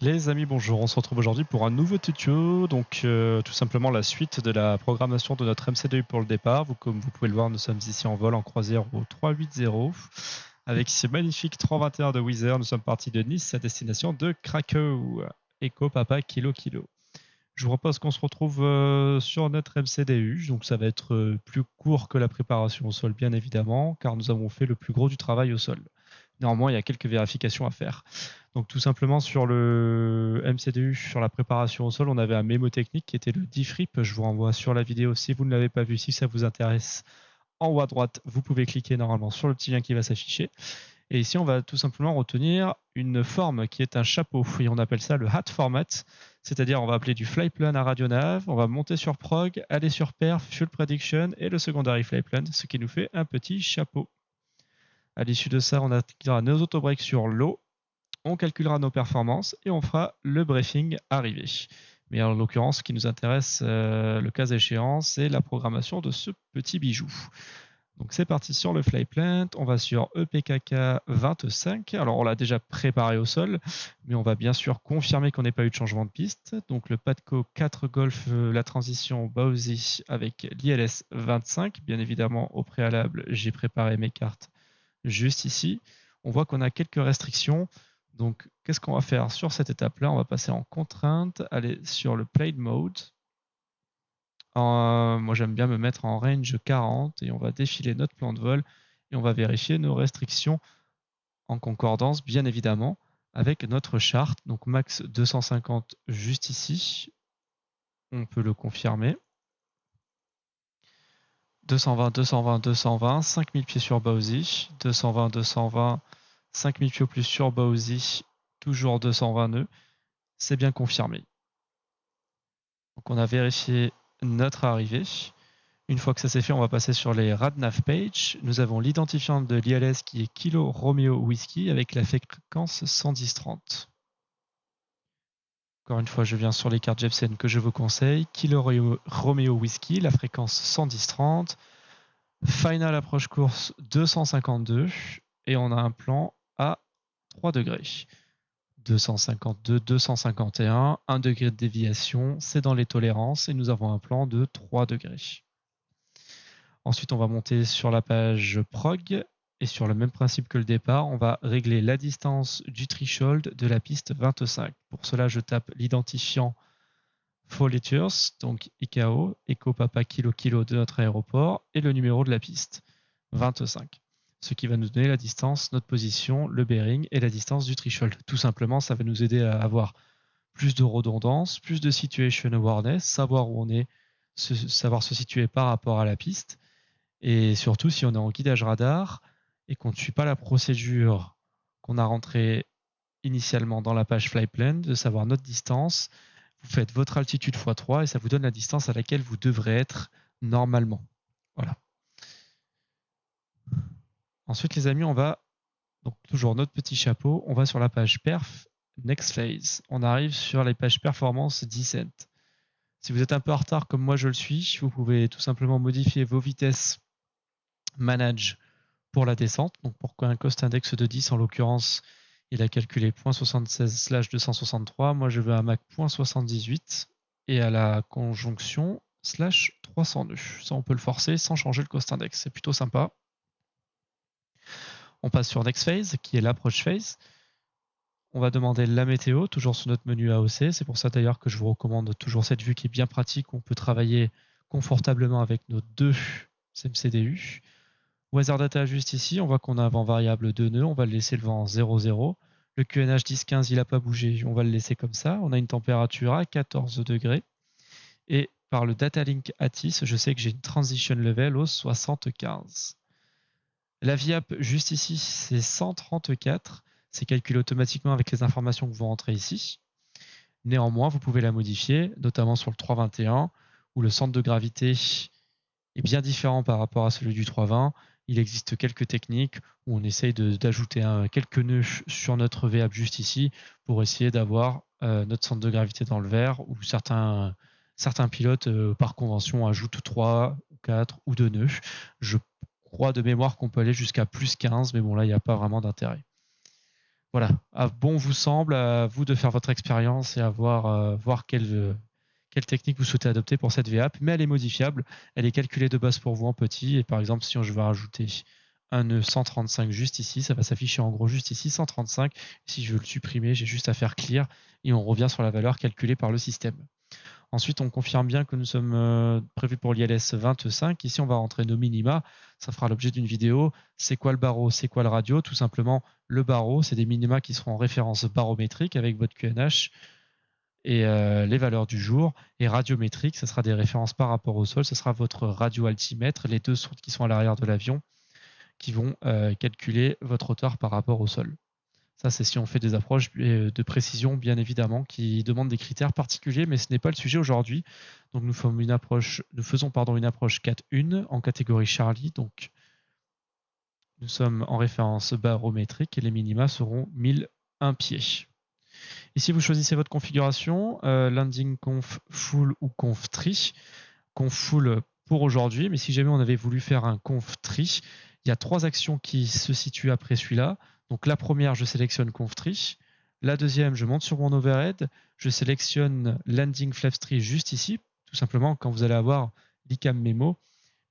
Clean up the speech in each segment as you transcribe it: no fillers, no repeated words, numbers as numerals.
Les amis, bonjour, on se retrouve aujourd'hui pour un nouveau tuto, donc tout simplement la suite de la programmation de notre MCDU pour le départ. Comme vous pouvez le voir, nous sommes ici en vol en croisière au 380 avec ce magnifique 321 de Wizz Air. Nous sommes partis de Nice à destination de Krakow, Echo Papa Kilo Kilo. Je vous propose qu'on se retrouve sur notre MCDU, donc ça va être plus court que la préparation au sol bien évidemment, car nous avons fait le plus gros du travail au sol. Néanmoins, il y a quelques vérifications à faire. Donc tout simplement sur le MCDU, sur la préparation au sol, on avait un mémo technique qui était le diffrip. Je vous renvoie sur la vidéo si vous ne l'avez pas vu, si ça vous intéresse. En haut à droite, vous pouvez cliquer normalement sur le petit lien qui va s'afficher. Et ici, on va tout simplement retenir une forme qui est un chapeau, et on appelle ça le hat format, c'est-à-dire on va appeler du flyplan à radionav, on va monter sur prog, aller sur perf, fuel prediction et le secondary flyplan, ce qui nous fait un petit chapeau. À l'issue de ça, on activera nos autobreaks sur l'eau, on calculera nos performances et on fera le briefing arrivé. Mais en l'occurrence, ce qui nous intéresse, le cas échéant, c'est la programmation de ce petit bijou. Donc c'est parti sur le flyplant, on va sur EPKK 25. Alors on l'a déjà préparé au sol, mais on va bien sûr confirmer qu'on n'ait pas eu de changement de piste. Donc le PADCO 4 Golf, la transition Bawsy avec l'ILS 25. Bien évidemment, au préalable, j'ai préparé mes cartes juste ici. On voit qu'on a quelques restrictions. Donc qu'est-ce qu'on va faire sur cette étape-là? On va passer en contrainte, aller sur le plane mode. Moi j'aime bien me mettre en range 40 et on va défiler notre plan de vol et on va vérifier nos restrictions en concordance bien évidemment avec notre charte. Donc max 250 juste ici, on peut le confirmer. 220, 220, 220, 5000 pieds sur Bawsy, 220, 220, 5000 pieds au plus sur Bawsy, toujours 220 nœuds, c'est bien confirmé. Donc on a vérifié notre arrivée. Une fois que ça s'est fait, on va passer sur les RadNav page. Nous avons l'identifiant de l'ILS qui est Kilo Romeo Whiskey avec la fréquence 110-30. Encore une fois, je viens sur les cartes Jepsen que je vous conseille. Kilo Romeo Whiskey, la fréquence 110-30. Final approche course 252. Et on a un plan à 3 degrés. 252, 251, 1 degré de déviation, c'est dans les tolérances et nous avons un plan de 3 degrés. Ensuite, on va monter sur la page prog et sur le même principe que le départ, on va régler la distance du threshold de la piste 25. Pour cela, je tape l'identifiant Follitures, donc ICAO, Echo Papa Kilo Kilo de notre aéroport et le numéro de la piste, 25. Ce qui va nous donner la distance, notre position, le bearing et la distance du threshold. Tout simplement, ça va nous aider à avoir plus de redondance, plus de situation awareness, savoir où on est, savoir se situer par rapport à la piste. Et surtout, si on est en guidage radar et qu'on ne suit pas la procédure qu'on a rentrée initialement dans la page Flyplan, de savoir notre distance, vous faites votre altitude x3 et ça vous donne la distance à laquelle vous devrez être normalement. Voilà. Ensuite, les amis, on va, donc toujours notre petit chapeau, on va sur la page perf, next phase. On arrive sur les pages performance descent. Si vous êtes un peu en retard comme moi je le suis, vous pouvez tout simplement modifier vos vitesses manage pour la descente. Donc pour un cost index de 10, en l'occurrence, il a calculé 0.76/263. Moi, je veux un Mach 0.78 et à la conjonction /300 nœuds. Ça, on peut le forcer sans changer le cost index. C'est plutôt sympa. On passe sur Next Phase, qui est l'approach phase. On va demander la météo, toujours sur notre menu AOC. C'est pour ça d'ailleurs que je vous recommande toujours cette vue qui est bien pratique. On peut travailler confortablement avec nos deux MCDU. Weather data juste ici, on voit qu'on a un vent variable de nœuds, on va le laisser le vent en 0,0. Le QNH 10-15, il n'a pas bougé, on va le laisser comme ça. On a une température à 14 degrés. Et par le data link ATIS, je sais que j'ai une transition level au 75. La VIAP juste ici, c'est 134. C'est calculé automatiquement avec les informations que vous rentrez ici. Néanmoins, vous pouvez la modifier, notamment sur le 321, où le centre de gravité est bien différent par rapport à celui du 320. Il existe quelques techniques où on essaye d'ajouter quelques nœuds sur notre VAP juste ici pour essayer d'avoir notre centre de gravité dans le vert, où certains pilotes par convention ajoutent 3, 4 ou 2 nœuds. Je crois de mémoire qu'on peut aller jusqu'à plus 15, mais bon là il n'y a pas vraiment d'intérêt. voilà, à bon vous semble, à vous de faire votre expérience et à voir quelle technique vous souhaitez adopter pour cette VApp, mais elle est modifiable, elle est calculée de base pour vous en petit, et par exemple si je veux rajouter un nœud 135 juste ici, ça va s'afficher en gros juste ici 135, si je veux le supprimer, j'ai juste à faire clear, et on revient sur la valeur calculée par le système. Ensuite, on confirme bien que nous sommes prévus pour l'ILS 25. Ici, on va rentrer nos minima. Ça fera l'objet d'une vidéo. C'est quoi le barreau? C'est quoi le radio? Tout simplement, le barreau, c'est des minima qui seront en référence barométrique avec votre QNH et les valeurs du jour. Et radiométrique, ce sera des références par rapport au sol. Ce sera votre radio-altimètre, les deux sondes qui sont à l'arrière de l'avion, qui vont calculer votre hauteur par rapport au sol. Ça, c'est si on fait des approches de précision, bien évidemment, qui demandent des critères particuliers, mais ce n'est pas le sujet aujourd'hui. Donc, nous faisons une approche 4.1 en catégorie Charlie. Donc, nous sommes en référence barométrique et les minima seront 1001 pieds. Ici, vous choisissez votre configuration, landing conf full ou conf tri. Conf full pour aujourd'hui, mais si jamais on avait voulu faire un conf tri, il y a 3 actions qui se situent après celui-là. Donc la première, je sélectionne conf tri. La deuxième, je monte sur mon overhead, je sélectionne landing flaps tree juste ici, tout simplement quand vous allez avoir l'ICAM memo,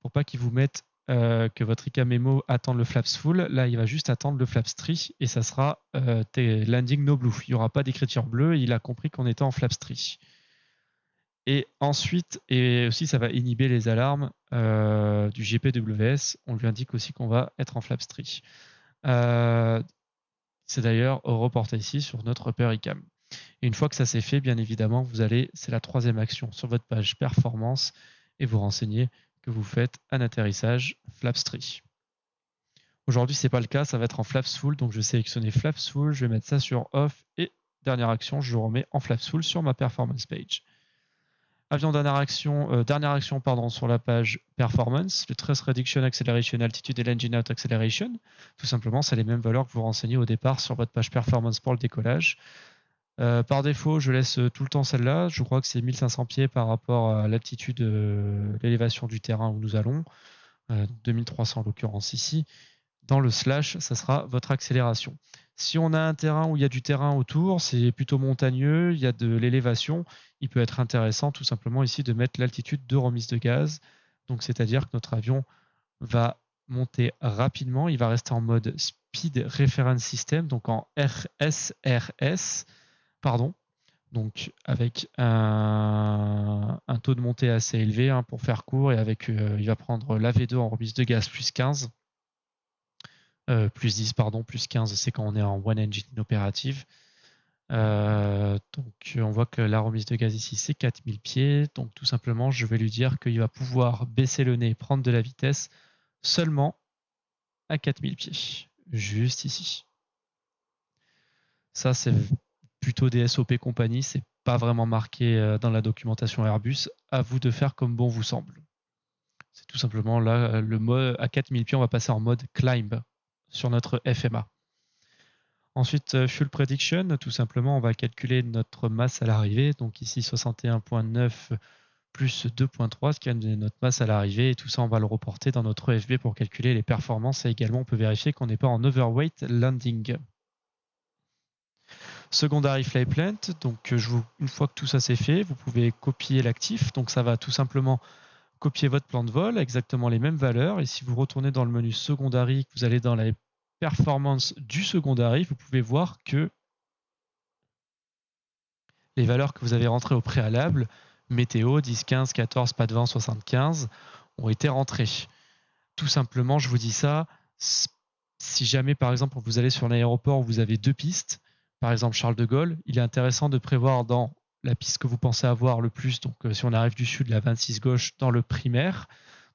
pour pas qu'il vous mette que votre ICAM memo attende le flaps full. Là, il va juste attendre le flaps tree et ça sera landing no blue. Il n'y aura pas d'écriture bleue. Il a compris qu'on était en flaps tree. Et ensuite, et aussi, ça va inhiber les alarmes du GPWS. On lui indique aussi qu'on va être en flaps tree. C'est d'ailleurs reporté ici sur notre repère ICAM. Et une fois que ça c'est fait, bien évidemment, vous allez, c'est la 3e action sur votre page performance et vous renseignez que vous faites un atterrissage flaps tree. Aujourd'hui, c'est pas le cas, ça va être en flaps full, donc je vais sélectionner flaps full, je vais mettre ça sur off et dernière action, je remets en flaps full sur ma performance page. Avion dernière action sur la page performance, le thrust reduction acceleration altitude et l'engine out acceleration. Tout simplement, c'est les mêmes valeurs que vous renseignez au départ sur votre page performance pour le décollage. Par défaut, je laisse tout le temps celle-là. Je crois que c'est 1500 pieds par rapport à l'altitude, l'élévation du terrain où nous allons. 2300 en l'occurrence ici. Dans le slash, ça sera votre accélération. Si on a un terrain où il y a du terrain autour, c'est plutôt montagneux, il y a de l'élévation, il peut être intéressant tout simplement ici de mettre l'altitude de remise de gaz. Donc c'est-à-dire que notre avion va monter rapidement, il va rester en mode Speed Reference System, donc en RSRS, donc avec un taux de montée assez élevé pour faire court, et avec il va prendre la V2 en remise de gaz plus 15. Plus 10, plus 15, c'est quand on est en one engine inopérative. Donc on voit que la remise de gaz ici c'est 4000 pieds, donc tout simplement je vais lui dire qu'il va pouvoir baisser le nez, prendre de la vitesse seulement à 4000 pieds, juste ici. Ça c'est plutôt des SOP compagnie, c'est pas vraiment marqué dans la documentation Airbus, à vous de faire comme bon vous semble. C'est tout simplement là, le mode à 4000 pieds on va passer en mode climb sur notre FMA. Ensuite, fuel prediction, tout simplement, on va calculer notre masse à l'arrivée. Donc ici, 61.9 plus 2.3, ce qui va nous donner notre masse à l'arrivée. Et tout ça, on va le reporter dans notre EFB pour calculer les performances. Et également, on peut vérifier qu'on n'est pas en overweight landing. Secondary flight plan. Donc, une fois que tout ça c'est fait, vous pouvez copier l'actif. Donc, ça va tout simplement copier votre plan de vol, exactement les mêmes valeurs. Et si vous retournez dans le menu secondary, que vous allez dans la performance du secondary, vous pouvez voir que les valeurs que vous avez rentrées au préalable, météo, 10, 15, 14, pas de vent, 75, ont été rentrées. Tout simplement, je vous dis ça, si jamais par exemple vous allez sur un aéroport où vous avez 2 pistes, par exemple Charles de Gaulle, il est intéressant de prévoir dans la piste que vous pensez avoir le plus, donc si on arrive du sud, la 26 gauche dans le primaire,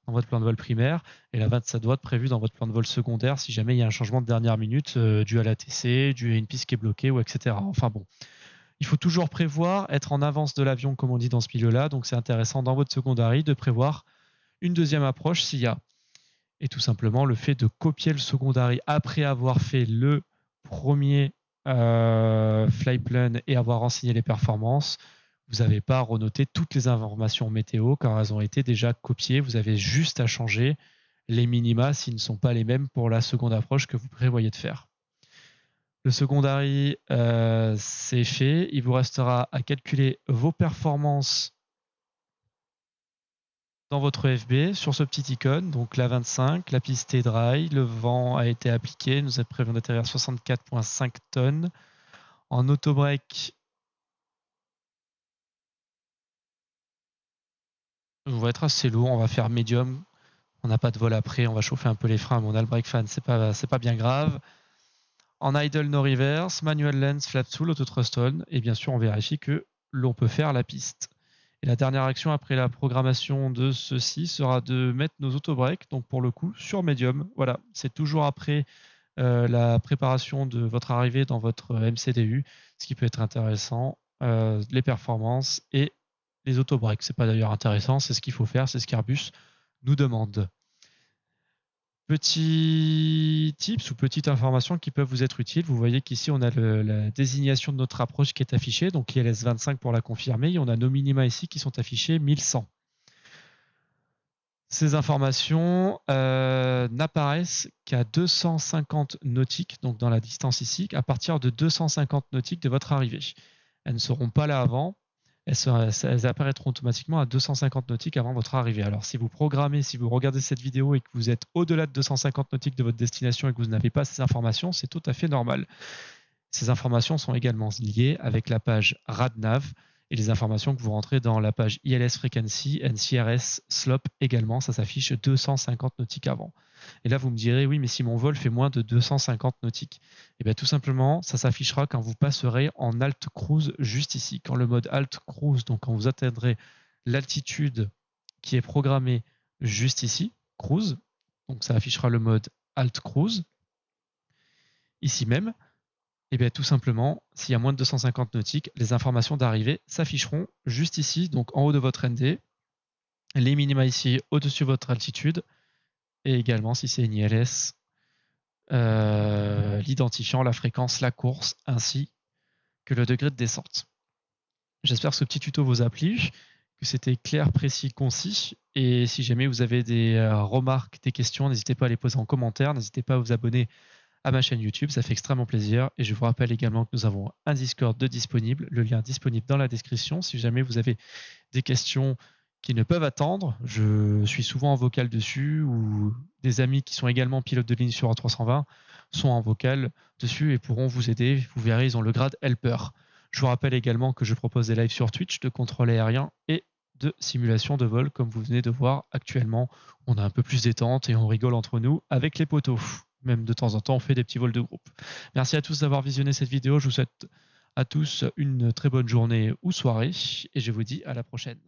dans votre plan de vol primaire, et la 27 droite prévue dans votre plan de vol secondaire si jamais il y a un changement de dernière minute dû à l'ATC, dû à une piste qui est bloquée, ou etc. Enfin bon, il faut toujours prévoir, être en avance de l'avion comme on dit dans ce milieu-là, donc c'est intéressant dans votre secondary de prévoir une deuxième approche s'il y a. Et tout simplement le fait de copier le secondary après avoir fait le premier flight plan et avoir renseigné les performances, vous n'avez pas à renoter toutes les informations météo car elles ont été déjà copiées. Vous avez juste à changer les minima s'ils ne sont pas les mêmes pour la seconde approche que vous prévoyez de faire. Le secondary, c'est fait. Il vous restera à calculer vos performances dans votre EFB sur ce petit icône. Donc la 25, la piste est dry, le vent a été appliqué, nous avons prévu d'atterrir 64,5 tonnes. En auto-break, on va être assez lourd, on va faire médium. On n'a pas de vol après, on va chauffer un peu les freins, mais on a le brake fan, c'est pas bien grave. En idle no reverse, manual lens, flap tool, auto thrust on, et bien sûr on vérifie que l'on peut faire la piste. Et la dernière action après la programmation de ceci sera de mettre nos auto-breaks, donc pour le coup sur médium. Voilà, c'est toujours après la préparation de votre arrivée dans votre MCDU, ce qui peut être intéressant, les performances et les auto-breaks. C'est pas d'ailleurs intéressant, c'est ce qu'il faut faire, c'est ce qu'Airbus nous demande. Petits tips ou petites informations qui peuvent vous être utiles. Vous voyez qu'ici, on a la désignation de notre approche qui est affichée, donc ILS 25 pour la confirmer. Et on a nos minima ici qui sont affichés 1100. Ces informations n'apparaissent qu'à 250 nautiques, donc dans la distance ici, à partir de 250 nautiques de votre arrivée. Elles ne seront pas là avant. Elles apparaîtront automatiquement à 250 nautiques avant votre arrivée. Alors si vous programmez, si vous regardez cette vidéo et que vous êtes au-delà de 250 nautiques de votre destination et que vous n'avez pas ces informations, c'est tout à fait normal. Ces informations sont également liées avec la page RadNav et les informations que vous rentrez dans la page ILS Frequency and CRS Slope également, ça s'affiche 250 nautiques avant. Et là, vous me direz, oui, mais si mon vol fait moins de 250 nautiques, et bien tout simplement, ça s'affichera quand vous passerez en Alt Cruise juste ici. Quand le mode Alt Cruise, donc quand vous atteindrez l'altitude qui est programmée juste ici, Cruise, donc ça affichera le mode Alt Cruise, ici même, et bien tout simplement, s'il y a moins de 250 nautiques, les informations d'arrivée s'afficheront juste ici, donc en haut de votre ND, les minima ici au-dessus de votre altitude, et également si c'est une ILS, l'identifiant, la fréquence, la course, ainsi que le degré de descente. J'espère que ce petit tuto vous a plu, que c'était clair, précis, concis, et si jamais vous avez des remarques, des questions, n'hésitez pas à les poser en commentaire, n'hésitez pas à vous abonner à ma chaîne YouTube, ça fait extrêmement plaisir. Et je vous rappelle également que nous avons un Discord de disponible, le lien disponible dans la description. Si jamais vous avez des questions qui ne peuvent attendre, je suis souvent en vocal dessus, ou des amis qui sont également pilotes de ligne sur A320 sont en vocal dessus et pourront vous aider. Vous verrez, ils ont le grade Helper. Je vous rappelle également que je propose des lives sur Twitch de contrôle aérien et de simulation de vol, comme vous venez de voir actuellement. On a un peu plus détente et on rigole entre nous avec les poteaux. Même de temps en temps, on fait des petits vols de groupe. Merci à tous d'avoir visionné cette vidéo. Je vous souhaite à tous une très bonne journée ou soirée et je vous dis à la prochaine.